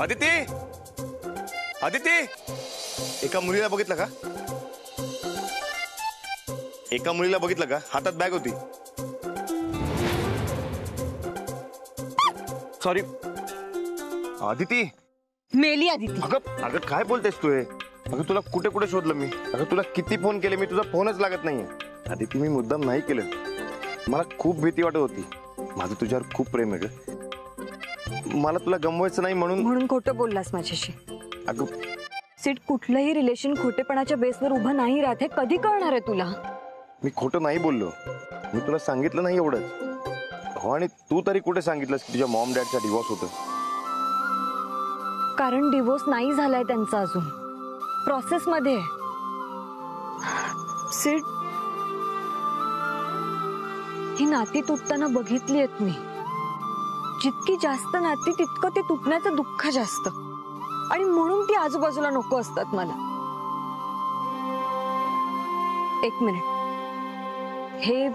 आदिती, आदिती, एका मुलीला बघितलं का? एका मुलीला बघितलं का? हातात बॅग होती. सॉरी आदिती. मेली आदिती. अगं अगं काय बोलतेस तू हे? अगं तुला कुठे कुठे शोधलं मी? अगं तुला किती फोन केले मी, तुझा फोनच लागत नाहीये. आदिती मी मुद्दाम नाही केलं, मला खूप भीती वाटत होती. माझं तुझ्यावर खूप प्रेम आहे ग. मला तुला गमवायचं नाही म्हणून खोटं बोललास माझ्याशी. अगं सीट, कुठलंही रिलेशन खोटेपणाच्या बेसवर उभं नाही राहत हे कधी कळणार आहे तुला? मी खोटं नाही बोललो, मी तुला सांगितलं नाही एवढंच. हो, आणि तू तरी कुठे सांगितलंस की तुझ्या मॉम डॅडचा डिवोर्स होतं? कारण डिवोर्स नाही झालाय त्यांचा, अजून प्रोसेस मध्ये. सीट, ही नाती तुटताना बघितली आहेत मी. जितकी जास्त नाती तितकं ते तुटण्याचं दुःख जास्त, आणि म्हणून ती आजूबाजूला नको असतात मला. एक मिनिट, हे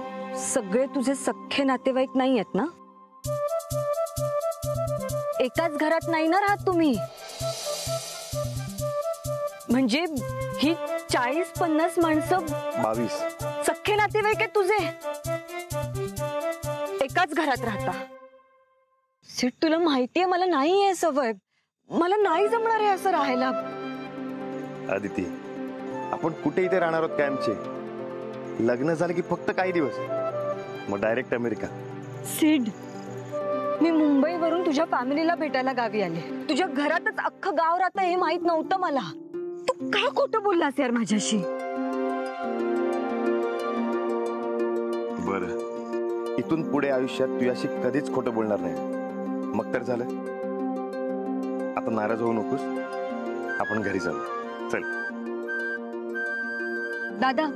सगळे तुझे सख्खे नातेवाईक नाही आहेत ना? एकाच घरात नाही ना राहत तुम्ही? म्हणजे ही 40-50 माणसं 22 सख्खे नातेवाईक आहेत तुझे, एकाच घरात राहता. सीट, तुला माहितीये मला नाही आहे सवय, मला नाही जमणार आहे असं राहायला. आदिती, आपण कुठे इथे राहणार आहोत कायमचे? लग्न झालं की फक्त काही दिवस, मग डायरेक्ट अमेरिका. सीड, मी मुंबईवरून तुझ्या फॅमिलीला भेटायला गावी आले. तुझ्या घरातच अख्खं गाव राहतं हे माहित नव्हतं मला. तू का खोटं बोललास यार माझ्याशी? बरं, इथून पुढे आयुष्यात तुझ्याशी कधीच खोटं बोलणार नाही. मग तर झालं. आता नाराज होऊ नकोस, आपण घरी जाऊ. चल. दादा,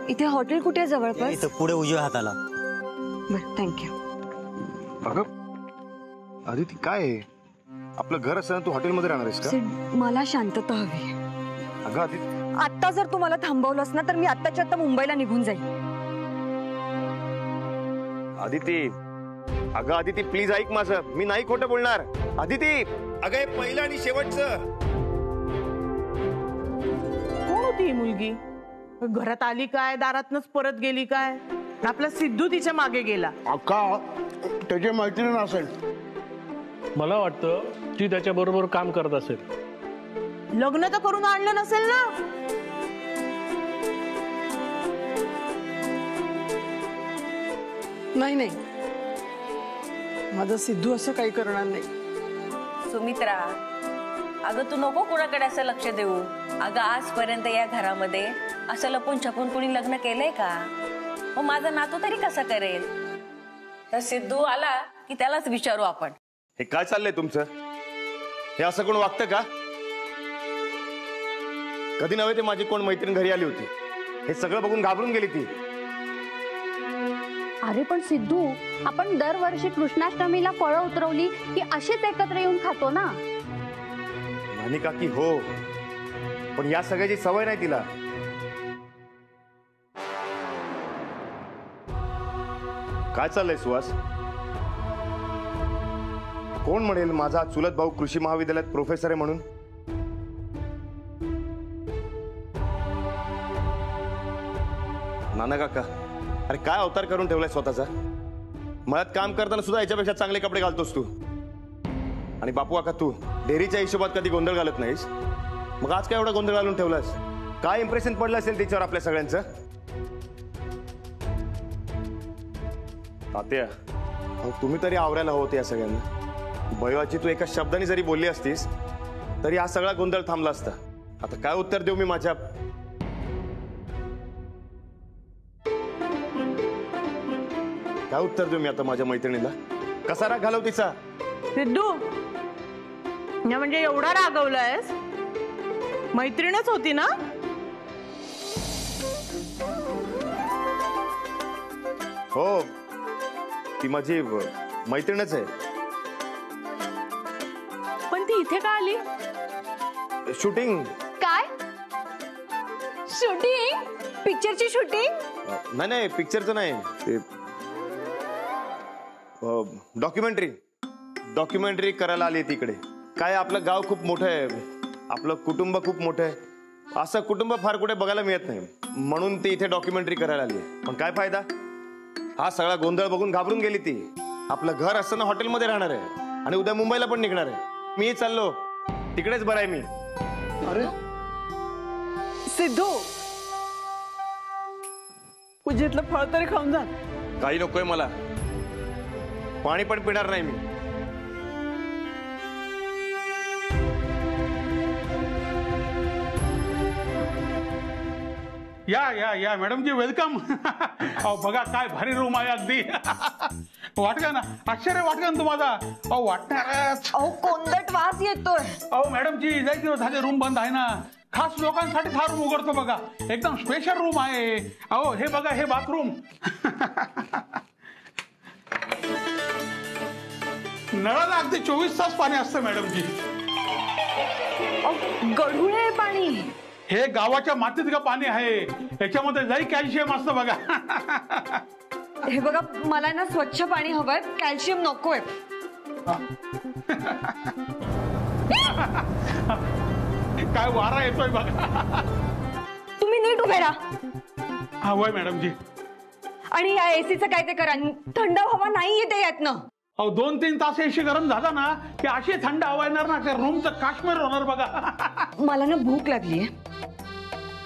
इथे हॉटेल कुठे जवळपास? इथं पुढे उजव्या हाताला. बरं, थँक्यू. अगं आदिती, काय आहे? आपलं घर असताना तू हॉटेलमध्ये राहणार आहेस का? सीड, मला शांतता हवी. अगं आदिती, आता जर तू मला थांबवलंस ना तर मी आत्ताच्या आत्ता मुंबईला निघून जाईल. आदिती, अगं आदिती प्लीज ऐक माझं, मी नाही खोटं बोलणार. आदिती, अगं हे पहिलं आणि शेवटचं. कोण होती ही मुलगी? घरात आली काय, दारातनच परत गेली काय? आपला सिद्धू तिच्या मागे गेला. अक्का त्याची मैत्रीण असेल. मला वाटतं ती त्याच्या बरोबर काम करत असेल. लग्न तर करून आणलं नसेल ना? नाही नाही, माझा सिद्धू असं काही करणार नाही. सुमित्रा, अगं तू नको कुणाकडे असं लक्ष देऊ. अगं आजपर्यंत या घरामध्ये असं लपून छपून कुणी लग्न केलंय का? मग माझा नातू तरी कसा करेल? तर सिद्धू आला की त्यालाच विचारू आपण. हे काय चाललंय तुमचं? हे असं कोण वागतं का? कधी नव्हे ते माझी कोण मैत्रीण घरी आली होती, हे सगळं बघून घाबरून गेली ती. अरे पण सिद्धू, आपण दरवर्षी कृष्णाष्टमीला फळं उतरवली की अशीच एकत्र येऊन खातो ना? नानी काकी हो, पण या सगळ्याची सवय नाही तिला. काय चाललंय सुहास? कोण म्हणेल माझा चुलत भाऊ कृषी महाविद्यालयात प्रोफेसर आहे म्हणून? नाना काका, अरे काय अवतार करून ठेवलाय स्वतःचा. मळ्यात काम करताना सुद्धा याच्यापेक्षा चांगले कपडे घालतोस तू. आणि बापू काका, तू डेअरीच्या हिशोबात कधी गोंधळ घालत नाहीस, मग आज काय एवढा गोंधळ घालून ठेवलास? काय इम्प्रेशन पडलं असेल तिच्यावर आपल्या सगळ्यांचं? तात्या, तुम्ही तरी आवरायला होते या सगळ्यांना. भैवाची तू एका शब्दाने जरी बोलली असतीस तरी हा सगळा गोंधळ थांबला असता. आता काय उत्तर देऊ मी माझ्या? काय उत्तर देऊ मी आता माझ्या मैत्रिणीला? कसा राग घालव तिचा? सिद्धू, म्हणजे एवढा रागवलायस? मैत्रीणच होती ना? हो, ती माझी मैत्रीणच आहे. पण ती इथे का आली? शूटिंग. काय शूटिंग? पिक्चरची शूटिंग? नाही नाही, पिक्चरचं नाही, डॉक्युमेंटरी करायला आली तिकडे. काय आपलं गाव खूप मोठं आहे, आपलं कुटुंब खूप मोठं आहे. असं कुटुंब फार कुठे बघायला मिळत नाही, म्हणून ती इथे डॉक्युमेंटरी करायला आली. पण काय फायदा, हा सगळा गोंधळ बघून घाबरून गेली ती. आपलं घर असताना हॉटेलमध्ये राहणार आहे आणि उद्या मुंबईला पण निघणार आहे. मी चाललो तिकडेच, बरं आहे मी. अरे सिद्धू, पूजेतलं फळ तरी खाऊन जा. काही नकोय मला, पाणी पण पिणार नाही मी. या या या मॅडम जी, वेलकम. अहो बघा काय भारी रूम आहे अगदी. वाटलं ना, आश्चर्य वाटलं ना तुम्हाला? अहो वाटणारच. अहो कोंदट वास येतोय. अहो मॅडम जी, लय दिवस झाले रूम बंद आहे ना. खास लोकांसाठी हा रूम उघडतो बघा, एकदम स्पेशल रूम आहे. अहो हे बघा, हे बाथरूम. नळाला अगदी 24 तास पाणी असतं मॅडम जी. गढूळ आहे पाणी. हे गावाच्या मातीत का पाणी आहे, याच्यामध्ये लई कॅल्शियम असतं बघा. हे बघा, मला ना स्वच्छ पाणी हवंय, कॅल्शियम नकोय. काय वारा येतोय बघा. तुम्ही नीट उभे राहा. हा वय मॅडम जी. आणि या एसीचं काय ते करा, थंड हवा नाही येते यातनं. अहो 2-3 तास एसी गरम झाला ना की अशी थंड हवा येणार ना, त्या रूमचं काश्मीर होणार बघा. मला ना भूक लागलीये,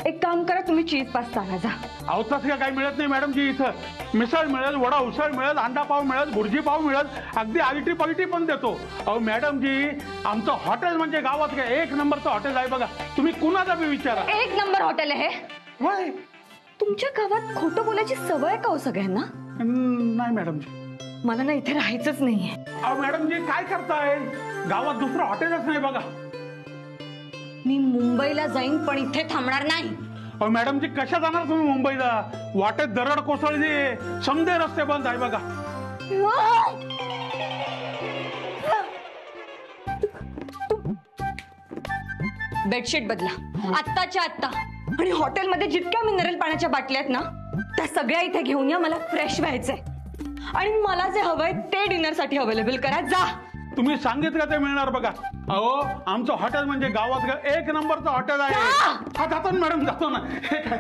एक काम करा, तुम्ही चीज पास्ता आणा जा. अहो तसं काही मिळत नाही मॅडम जी. इथं मिसळ मिळेल, वडा उसळ मिळेल, अंडा पाव मिळेल, भुर्जी पाव मिळेल, अगदी आलटी पलटी पण देतो. अहो मॅडम जी, आमचं हॉटेल म्हणजे गावात काय 1 नंबरचं हॉटेल आहे बघा. तुम्ही कुणाला बी विचारा. 1 नंबर हॉटेल आहे हे. वय तुमच्या गावात खोटं बोलायची सवय का हो सगळ्यांना? नाही मॅडम जी. मला ना इथे राहायचंच नाहीये. अहो मॅडम जी, काय करताय, गावात दुसरं हॉटेलच नाही बघा. मी मुंबईला जाईन, पण इथे थांबणार नाही. अहो मॅडम जी, कशा जाणार तुम्ही मुंबईला? वाटेत दरड कोसळली, समजे रस्ते बंद आहे बघा. बेडशीट बदला आत्ताच्या आत्ता. आणि हॉटेलमध्ये जितक्या मिनरल पाण्याच्या बाटल्या आहेत ना, त्या सगळ्या इथे घेऊन या. मला फ्रेश व्हायचंय आणि मला जे हवंय ते डिनर साठी अवेलेबल करा. जा. तुम्ही सांगितलं ते मिळणार बघा. अहो आमचं हॉटेल म्हणजे गावात 1 नंबरचं हॉटेल आहे. हा जातो ना मॅडम, जातो ना. हे काय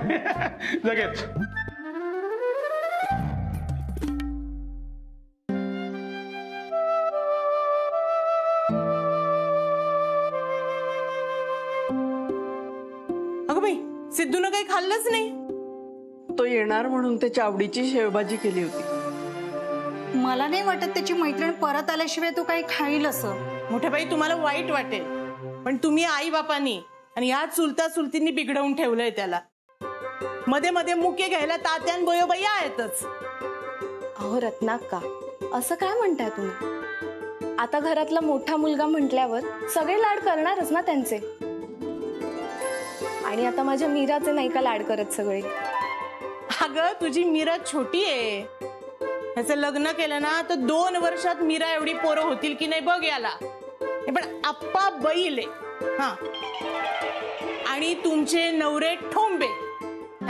लगेच. अगं बाई, सिद्धूनं काही खाल्लंच नाही. तो येणार म्हणून त्याच्या आवडीची शेवभाजी केली होती. मला नाही वाटत त्याची मैत्रीण परत आल्याशिवाय तो काही खाईल असं. मोठ्या बाई, तुम्हाला वाईट वाटेल, पण तुम्ही आई बापांनी आणि या चुलता चुलतींनी बिघडवून ठेवलंय त्याला. मध्ये मध्ये मुके घ्यायला तात्यान बोयोबाई आहेतच. अहो रत्नाक्का, असं काय म्हणताय तुम्ही? आता घरातला मोठा मुलगा म्हटल्यावर सगळे लाड करणारच ना त्यांचे. आणि आता माझ्या मीराचे नाही का लाड करत सगळे? अगं तुझी मीरा छोटी आहे. ह्याचं लग्न केलं ना तर 2 वर्षात मीरा एवढी पोरं होतील की नाही बघ याला. पण आप्पा बैल आहे. हा, आणि तुमचे नवरे ठोंबे.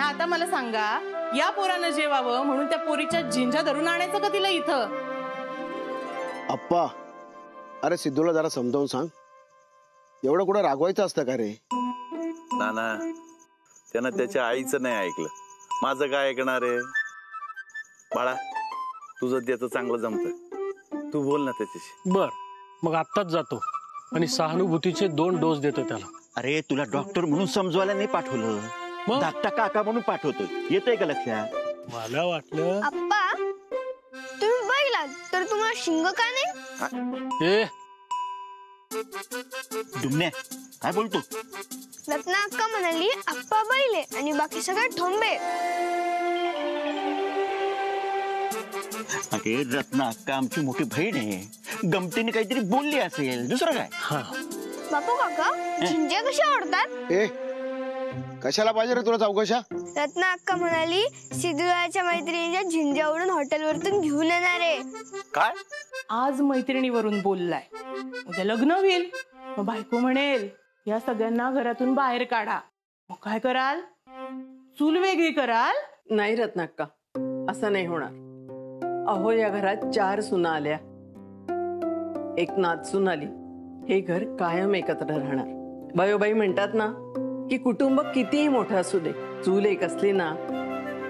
आता मला सांगा, या पोरानं जेवावं म्हणून त्या पोरीच्या झिंझा धरून आणायचं का तिला इथं? अप्पा, अरे सिद्धूला जरा समजावून सांग. एवढं कुठं रागवायचं असतं का रे? नाना, त्यानं त्याच्या आईचं नाही ऐकलं, माझं काय ऐकणार आहे? बाळा, तुझं त्याचं चांगलं जमतं, तू बोल ना त्याच्याशी. बर, मग आत्ताच जातो आणि सहानुभूतीचे 2 डोस देतो त्याला. अरे तुला डॉक्टर म्हणून समजवायला नाही पाठवलं, धाकटा काका म्हणून पाठवतोय. येतंय का लक्षात? मला वाटलं अप्पा, तुम्ही बैलात तर तुम्हाला शिंग का नाही? ए दुमण्या, काय बोलतो? रत्नाक्का म्हणाली अप्पा बैल आहे आणि बाकी सगळे ठोंबे. अरे रत्ना अक्का आमची मोठी बहीण आहे, गमतीने काहीतरी बोलली असेल, दुसरं काय? बापू काका, झिंज्या कशा आवडतात? ए, कशाला पाहिजे रे तुला चौकशा? रत्नाक्का म्हणाली सिद्धूच्या मैत्रिणीच्या झिंज्यावरून हॉटेलवरतून घेऊन येणार आहे. काय? आज मैत्रिणीवरून बोललाय, उद्या लग्न होईल, मग बायको म्हणेल या सगळ्यांना घरातून बाहेर काढा. मग काय कराल? चूल वेगळी कराल? नाही रत्नाक्का, असं नाही होणार. अहो या घरात 4 सुना आल्या, 1 नातसून आली, हे घर कायम एकत्र राहणार. बायोबाई म्हणतात ना की कुटुंब कितीही मोठं असू दे, चूल एक असली ना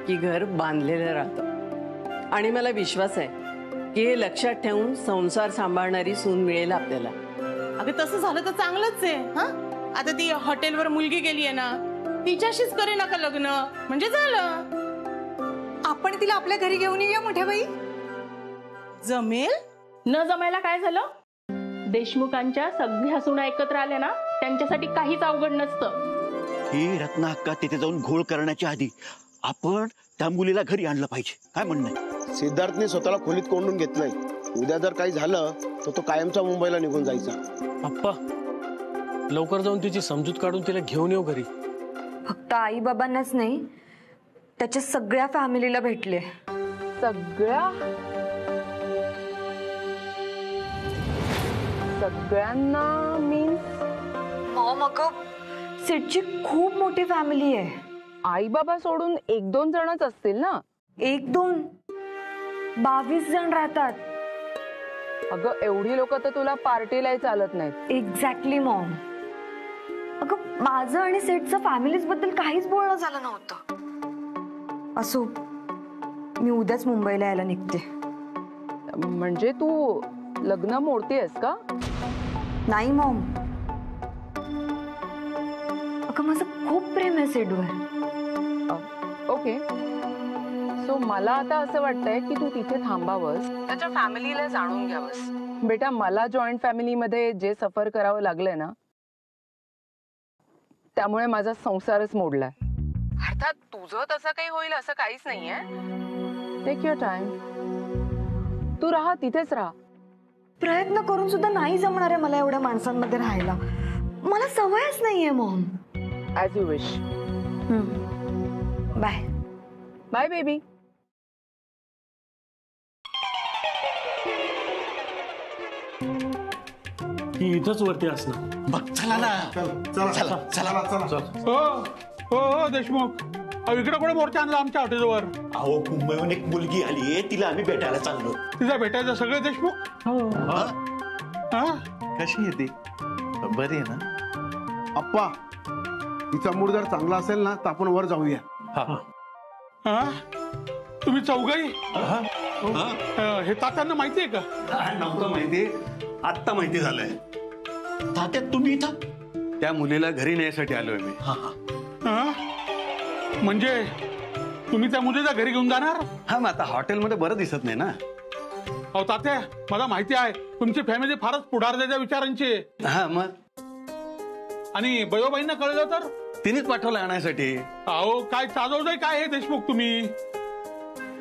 की घर बांधलेलं राहतं. आणि मला विश्वास आहे की हे लक्षात ठेवून संसार सांभाळणारी सून मिळेल आपल्याला. अगं तसं झालं तर चांगलंच आहे. हा आता ती हॉटेलवर मुलगी गेली आहे ना, तिच्याशीच करे नका लग्न, म्हणजे झालं. आपण तिला आपल्या घरी घेऊन येऊया मोठ्या बाई. जमेल? न जमायला काय झालं? देशमुखांच्या सगळ्या सुना एकत्र आल्या ना, त्यांच्यासाठी काहीच अवघड नसतं. ही रत्ना अक्का तिथे जाऊन घोळ करण्याच्या आधी आपण त्या मुलीला घरी आणलं पाहिजे. काय म्हणणं आहे? सिद्धार्थने स्वतःला खोलीत कोंडून घेतलंय. उद्या जर काही झालं तर तो कायमचा मुंबईला निघून जायचा. पप्पा लवकर जाऊन तिची समजूत काढून तिला घेऊन येऊ घरी. फक्त आई बाबांनाच नाही, त्याच्या सगळ्या फॅमिलीला भेटले. सगळ्यांना मीन्स मॉम, अगं सेटची खूप मोठी फॅमिली आहे. आई बाबा सोडून 1-2 जणच असतील ना? 1-2 22 जण राहतात. अगं एवढी लोक तर तुला पार्टीलाही चालत नाहीत. Exactly Maugham. अगं माझं आणि सेटचं फॅमिलीज बद्दल काहीच बोलणं झालं नव्हतं. असो, मी उद्याच मुंबईला यायला निघते. म्हणजे तू लग्न मोडतेस का? नाही मॉम, अगं माझं खूप प्रेम आहे सेटवर. ओके, सो मला आता असं वाटतंय की तू तिथे थांबावंस, त्याच्या फॅमिलीला जाणून घ्यावंस. बेटा, मला जॉईंट फॅमिलीमध्ये जे सफर करावं लागलंय ना, त्यामुळे माझा संसारच मोडलाय. अर्थात तुझं तसं काही होईल असं काहीच नाहीये. Take your time. तू राहा, तिथेच राहा. प्रयत्न करून सुद्धा नाही जमणार आहे मला एवढ्या माणसांमध्ये राहायला. मला सवयच नाहीये mom. As you wish. Bye bye baby. ही इथंच वरती असणार. बघ चला ना. चला चला. हो देशमुख, इकडे कोणी मोर्चा आणला आमच्या हॉटेलवर? अहो मुंबईहून एक मुलगी आली, तिला आम्ही भेटायला चाललो. तिला भेटायचं सगळे देशमुख? कशी येते? बरी आहे ना? अप्पा, तिचा मूड जर चांगला असेल ना तर आपण वर जाऊया. तुम्ही चौघही? हे तात्यांना माहितीये का? नव्हतं माहिती, आत्ता माहिती झालंय. तात्या तुम्ही इथं? त्या मुलीला घरी नेण्यासाठी आलोय मी. म्हणजे तुम्ही त्या मुलीला घरी घेऊन जाणार? हा, मग आता हॉटेलमध्ये बरं दिसत नाही ना. अहो तात्या, मला माहिती आहे तुमची फॅमिली फारच पुढारलेल्या विचारांची. हा मग, आणि बयोबाईंना कळलं तर? तिनेच पाठवलं आणायसाठी. अहो काय चालवलंय काय हे देशमुख तुम्ही?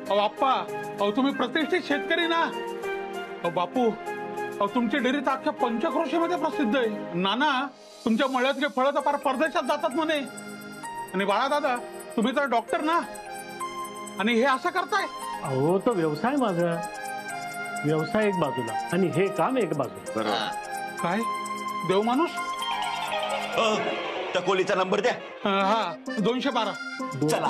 अहो आप्पा, अहो तुम्ही प्रतिष्ठित शेतकरी ना. अहो बापू, अहो तुमची डेअरी तर अख्ख्या पंचक्रोशीमध्ये प्रसिद्ध आहे. नाना, तुमच्या मळ्यातले फळं तर फार परदेशात जातात म्हणे. आणि बाळा दादा, तुम्ही तर डॉक्टर ना, आणि हे असं करताय? अहो तो व्यवसाय माझा. व्यवसाय एक बाजूला आणि हे काम एक बाजूला. बरोबर. काय देव माणूस? त्या कोलीचा नंबर द्या. हा, 212. चला.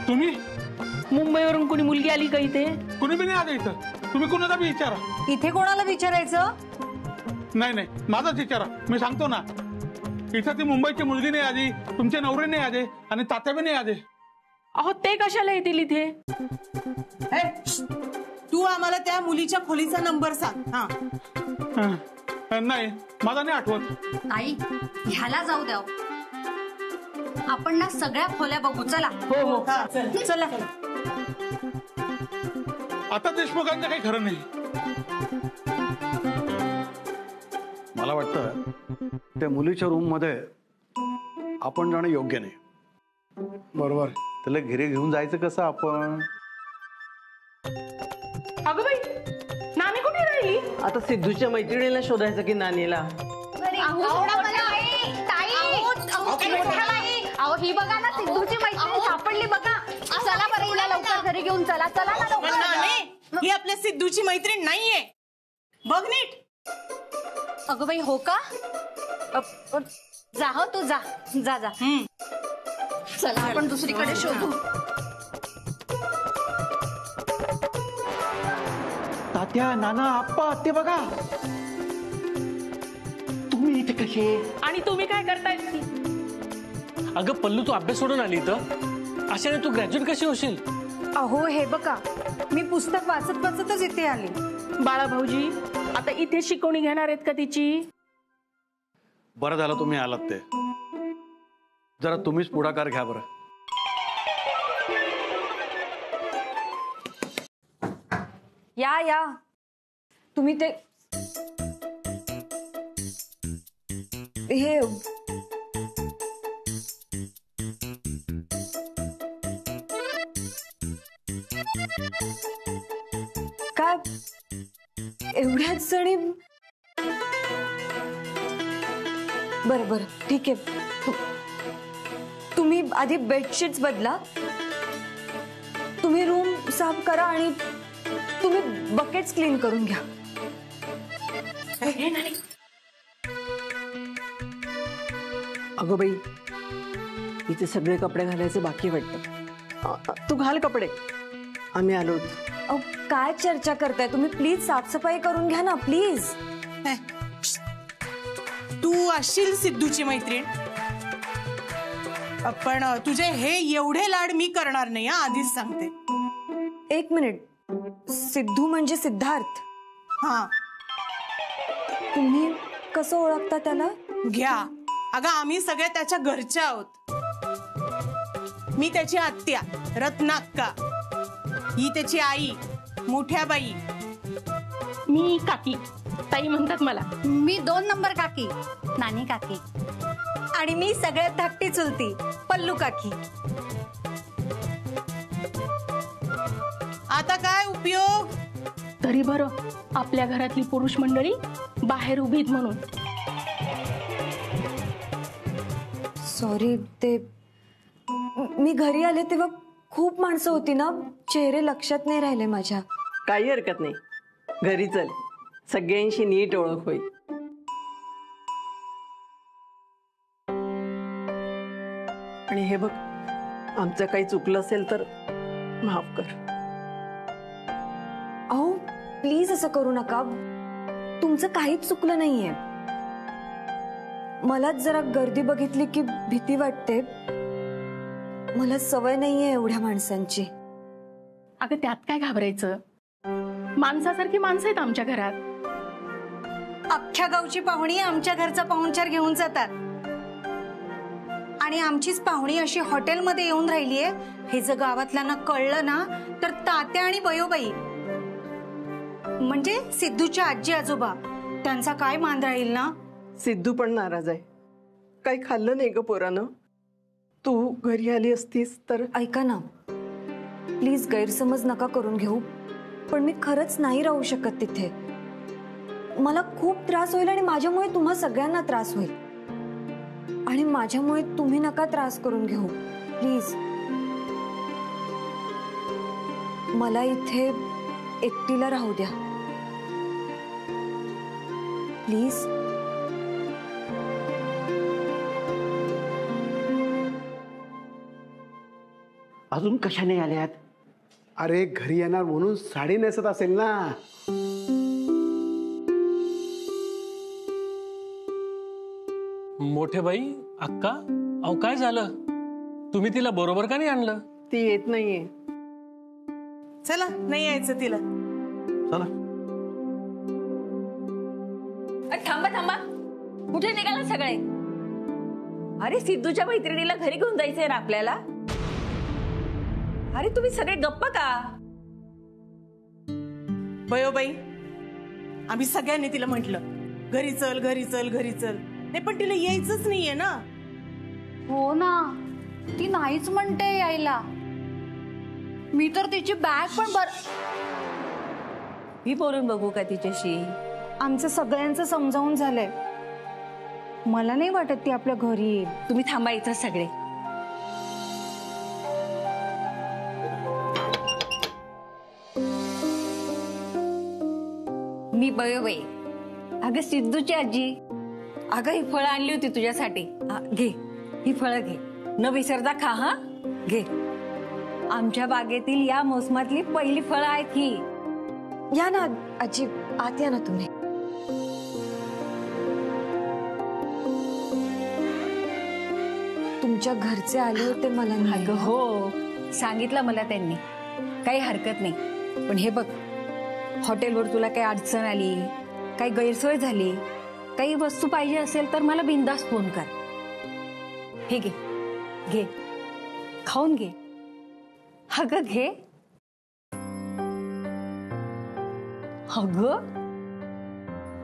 तुम्ही मुंबईवरून कुणी मुलगी आली का इथे? कुणी बी नाही आलं इथं. तुम्ही कुणाला बी विचारा. इथे कोणाला विचारायचं? नाही, माझाच विचारा. मी सांगतो ना, इथं ती मुंबईची मुलगी नाही आली, तुमचे नवरे नाही आले, आणि तात्या बी नाही आले. अहो ते कशाला येतील इथे? तू आम्हाला त्या मुलीच्या खोलीचा नंबर सांग. नाही, मला नाही आठवत. आई, ह्याला जाऊ द्या. आपण ना सगळ्या खोल्या बघू. चला. हो, चला. आता देशमुखांचं काही खरं नाही. मला वाटतं त्या मुलीच्या रूम मध्ये आपण जाणं योग्य नाही. बरोबर. त्याला घरी घेऊन जायचं कसं आपण? अगं बाई, नानी कुठे राहिली? आता सिद्धूच्या मैत्रिणीला शोधायचं की नानीला? ही बघा ना, सिद्धूची मैत्रीण सापडली बघा. चला बरं, हिला लवकर घरी घेऊन चला. चला ना लवकर. ही आपल्या सिद्धूची मैत्रीण नाहीये, बघ नीट. अगं बाई, हो का? जा हो, तू जा. चला आपण दुसरीकडे शोधू. आत्या नाना आप्पा ते बघा. तुम्ही इथे कसे? आणि तुम्ही काय करताय? अगं पल्लू, तू अभ्यास सोडून आली इथं, अशाने तू ग्रॅज्युएट कशी होशील? अहो हे बघा, मी पुस्तक वाचत वाचतच इथे आली. बाळा भाऊजी आता इथे शिकवणी घेणार आहेत का तिची? बरं झालं तुम्ही आलात ते. जरा तुम्हीच पुढाकार घ्या बरं. या या तुम्ही ते हे काय एवढ्याच जणी? बरं बरं ठीक आहे. तुम्ही आधी बेडशीट्स बदला, तुम्ही रूम साफ करा आणि तुम्ही बकेट्स क्लीन करून घ्या. अगो बाई, इथे सगळे कपडे घालायचे बाकी वाटतं. तू घाल कपडे, आम्ही आलोच. अहो काय चर्चा करताय तुम्ही? प्लीज साफसफाई करून घ्या ना प्लीज. तू असशील सिद्धूची मैत्रीण, पण तुझे हे एवढे लाड मी करणार नाही हा, आधीच सांगते. एक मिनिट, सिद्धू म्हणजे सिद्धार्थ? हा. तुम्ही कसं ओळखता त्याला? घ्या अगं, आम्ही सगळे त्याच्या घरच्या आहोत. मी त्याची आत्या रत्नाक्का, ही त्याची आई मोठ्या बाई, मी काकी, ताई म्हणतात मला. मी 2 नंबर काकी, नानी काकी. आणि मी सगळ्यात धाकटी चुलती, पल्लू काकी. आता काय उपयोग? तरी बरं आपल्या घरातली पुरुष मंडळी बाहेर उभीत म्हणून. सॉरी, ते मी घरी आले तेव्हा खूप माणसं होती ना, चेहरे लक्षात नाही राहिले माझ्या. काही हरकत नाही, घरी चल, सगळ्यांशी नीट ओळख होईल. आणि हे बघ, आमचं काही चुकलं असेल तर माफ कर. अहो प्लीज असं करू नका, तुमचं काहीच चुकलं नाहीये. मला जरा गर्दी बघितली की भीती वाटते. मला सवय नाहीये एवढ्या माणसांची. अगं त्यात काय घाबरायचं, माणसासारखी माणसं आहेत आमच्या घरात. अख्ख्या गावची पाहुणी आमच्या घरचा पाहुणचार घेऊन जातात, आणि आमचीच पाहुणी अशी हॉटेलमध्ये येऊन राहिलीये हे जर गावातल्यांना कळलं ना, तर तात्या आणि बयोबाई म्हणजे सिद्धूच्या आजी आजोबा त्यांचा काय मान राहील ना. सिद्धू पण नाराज आहे. काही खाल्लं नाही ग पोरानं. तू घरी आली असतीस तर. ऐका ना प्लीज, गैरसमज नका करून घेऊ, पण मी खरंच नाही राहू शकत तिथे. मला खूप त्रास होईल आणि माझ्यामुळे तुम्हा सगळ्यांना त्रास होईल. आणि माझ्यामुळे तुम्ही नका त्रास करून घेऊ प्लीज. मला इथे एकटीला राहू द्या प्लीज. अजून कशाने आल्यात? अरे घरी येणार म्हणून साडी नेसत असेल ना. मोठे बाई, अक्का, अहो काय झालं? तुम्ही तिला बरोबर का नाही आणलं? ती येत नाहीये. चला, नाही यायचं तिला. चला. थांबा थांबा, कुठे निघाला सगळे? अरे सिद्धूच्या मैत्रिणीला घरी घेऊन जायचंय ना आपल्याला. अरे तुम्ही सगळे गप्प का? बयोबाई, आम्ही सगळ्यांनी तिला म्हटलं घरी चल घरी चल घरी चल, नाही पण तिला यायचंच नाहीये ना. हो ना, ती नाहीच म्हणते यायला. मी तर तिची बॅग पण मी बोलून बघू का तिच्याशी? आमचं सगळ्यांचं समजावून झालंय. मला नाही वाटत ती आपल्या घरी येईल. तुम्ही थांबा इथं सगळे. मी बयोबाई, अगं सिद्धूची आजी. अगं ही फळं आणली होती तुझ्यासाठी. घे, ही फळं घे, न विसरता खा. हा घे. आमच्या बागेतील या मोसमातली पहिली फळं आहेत ही. या ना आजी, आत या ना तुम्ही. तुमच्या घरचे आले होते मला. अगं हो, सांगितलं मला त्यांनी, काही हरकत नाही. पण हे बघ, हॉटेलवर तुला काही अडचण आली, काही गैरसोय झाली, काही वस्तू पाहिजे असेल तर मला बिनधास्त फोन कर. हे घे घे, खाऊन घे. अगं घे. अगं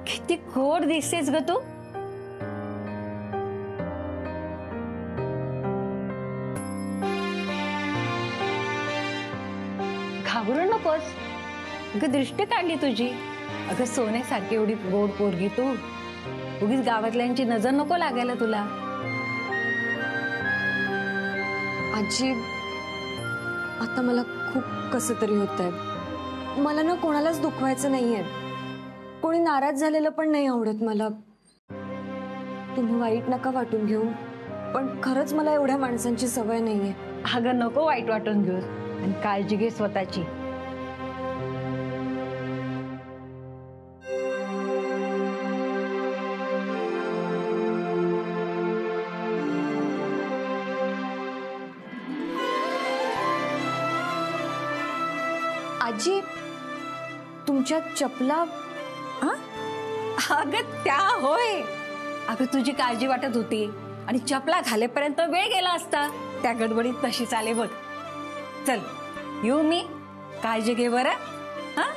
किती गोड दिसतेस ग तू. घाबरू नकोस. अगं दृष्टी काढली तुझी. अगं सोन्यासारखी एवढी गोड पोरगी तू. उगीच गावातल्यांची नजर नको लागायला तुला. आजी, आता मला खूप कसं तरी होतंय. मला ना कोणालाच दुखवायचं नाहीये. कोणी नाराज झालेलं पण नाही आवडत मला. तुम्ही वाईट नका वाटून घेऊ, पण खरंच मला एवढ्या माणसांची सवय नाहीये. अगं नको वाईट वाटून घेऊस, आणि काळजी घे स्वतःची. आजी, तुमच्या चपला. अगं त्या होय. अगं तुझी काळजी वाटत होती आणि चपला घालेपर्यंत वेळ गेला असता. त्या गडबडीत तशी चाले बघ. चल येऊ मी. काळजी घे बरं. हा,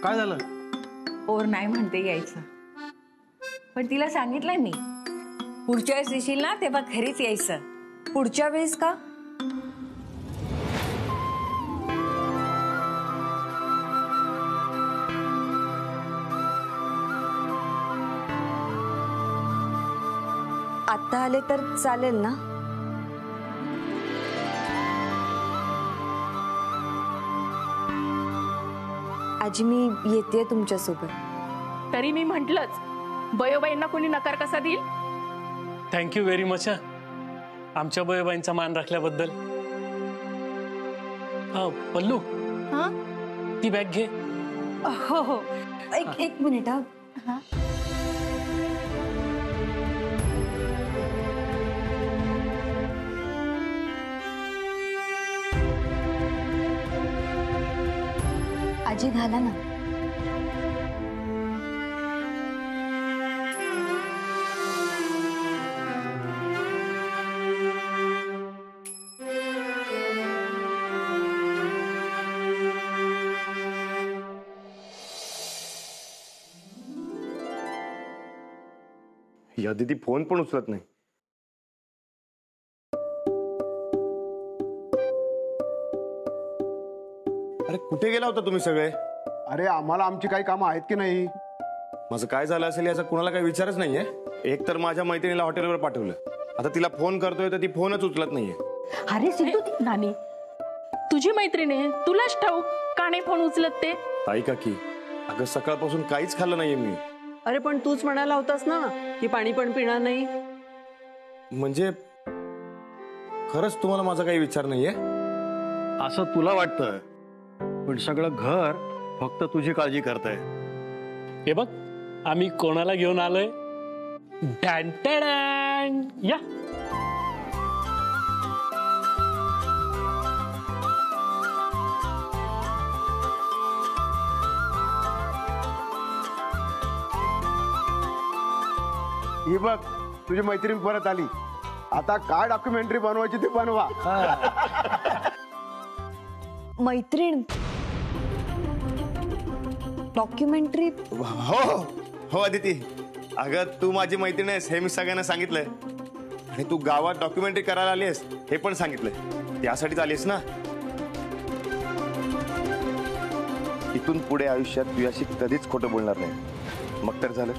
काय झालं? और नाही म्हणते यायचं, पण तिला सांगितलंय मी, पुढच्या वेळेस येशील ना तेव्हा घरीच यायचं. पुढच्या वेळेस का? आता आले तर चालेल ना? आजी, मी येते तुमच्यासोबत. तरी मी म्हंटलच, बयोबाईंना कोणी नकार कसा देईल. Thank you very much. आमच्या बयोबाईंचा मान राखल्याबद्दल. पल्लू, ती बॅग घे. हो हो, एक मिनिट. हा, आजी घाला ना. या दीदी फोन पण उचलत नाही. अरे कुठे गेला होता तुम्ही सगळे? अरे आम्हाला आमची काही कामं आहेत की नाही? माझं काय झालं असेल याचा कुणाला काही विचारच नाहीये. एक तर माझ्या मैत्रिणीला हॉटेलवर पाठवलं, आता तिला फोन करतोय तर ती फोनच उचलत नाहीये. अरे सिद्धू, नानी तुझी मैत्रिणी, तुलाच ठाऊक का नाही फोन उचलत ते. ताई काकी, अगं सकाळपासून काहीच खाल्लं नाहीये मी. अरे पण तूच म्हणाला होतास ना की पाणी पण पिणार नाही. म्हणजे खरंच तुम्हाला माझा काही विचार नाहीये? असं तुला वाटतं, पण सगळं घर फक्त तुझी काळजी करतंय. हे बघ, आम्ही कोणाला घेऊन आलोय. डॅन या. ही बघ, तुझी मैत्रीण परत आली. आता काय डॉक्युमेंटरी बनवायची ते बनवा. मैत्रीण डॉक्युमेंटरी? हो हो अदिती, अगं तू माझी मैत्रीण आहेस हे मी सगळ्यांना सांगितलंय, आणि तू गावात डॉक्युमेंटरी करायला आली आहेस हे पण सांगितलंय. त्यासाठीच आलीस ना? इथून पुढे आयुष्यात तुझ्याशी कधीच खोटं बोलणार नाही. मग तर झालं.